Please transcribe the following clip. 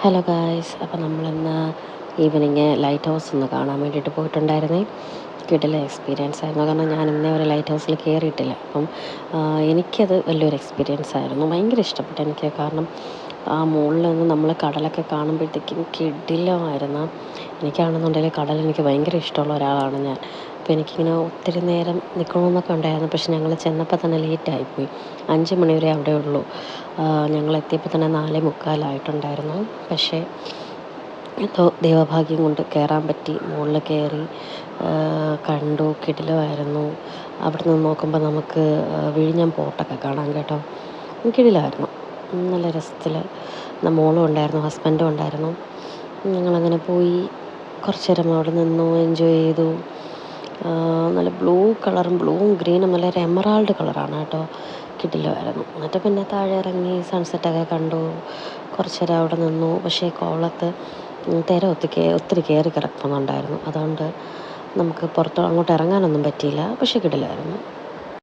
Hello guys, അപ്പോൾ നമ്മളിന്ന് evening light house ഒന്ന് കാണാൻ വേണ്ടിയിട്ട് പോയിട്ടുണ്ടായിരുന്നേ. കിടിലൻ എക്സ്പീരിയൻസ് ആയിരുന്നു. കാരണം ഞാൻ ഇന്നേ ഒരു ലൈറ്റ് ഹൗസിൽ കയറിയിട്ടില്ല. അപ്പം എനിക്കത് വലിയൊരു എക്സ്പീരിയൻസ് ആയിരുന്നു. ഭയങ്കര ഇഷ്ടപ്പെട്ടു എനിക്ക്. കാരണം ആ മുകളിൽ നിന്ന് നമ്മൾ കടലൊക്കെ കാണുമ്പോഴത്തേക്കും കിടിലമായിരുന്നു. എനിക്കാണെന്നുണ്ടെങ്കിൽ കടൽ എനിക്ക് ഭയങ്കര ഇഷ്ടമുള്ള ഒരാളാണ് ഞാൻ. അപ്പോൾ എനിക്കിങ്ങനെ ഒത്തിരി നേരം നിൽക്കണമെന്നൊക്കെ ഉണ്ടായിരുന്നു. പക്ഷെ ഞങ്ങൾ ചെന്നപ്പോൾ തന്നെ ലേറ്റായിപ്പോയി. 5 മണി വരെ അവിടെ ഉള്ളൂ. ഞങ്ങൾ എത്തിയപ്പോൾ തന്നെ 4:45 പക്ഷേ എന്തോ ദൈവഭാഗ്യം കൊണ്ട് കയറാൻ പറ്റി. മുകളിൽ കയറി കണ്ടു. കിടിലമായിരുന്നു. അവിടെ നിന്ന് നോക്കുമ്പോൾ നമുക്ക് വിഴിഞ്ഞം പോർട്ടൊക്കെ കാണാം കേട്ടോ. കിടിലമായിരുന്നു. നല്ല രസത്തിൽ മോളും ഉണ്ടായിരുന്നു, ഹസ്ബൻഡും ഉണ്ടായിരുന്നു. ഞങ്ങളങ്ങനെ പോയി കുറച്ച് നേരം അവിടെ നിന്നു, എൻജോയ് ചെയ്തു. നല്ല ബ്ലൂവും ഗ്രീനും നല്ലൊരു എമറാൾഡ് കളറാണ് കേട്ടോ. കിടിലമായിരുന്നു. എന്നിട്ട് പിന്നെ താഴെ ഇറങ്ങി സൺസെറ്റൊക്കെ കണ്ടു. കുറച്ച് നേരം അവിടെ നിന്നു. പക്ഷേ കോവളത്ത് തിര ഒത്തിരി കയറി കിടക്കുന്നുണ്ടായിരുന്നു. അതുകൊണ്ട് നമുക്ക് അങ്ങോട്ട് ഇറങ്ങാനൊന്നും പറ്റിയില്ല. പക്ഷേ കിടിലമായിരുന്നു.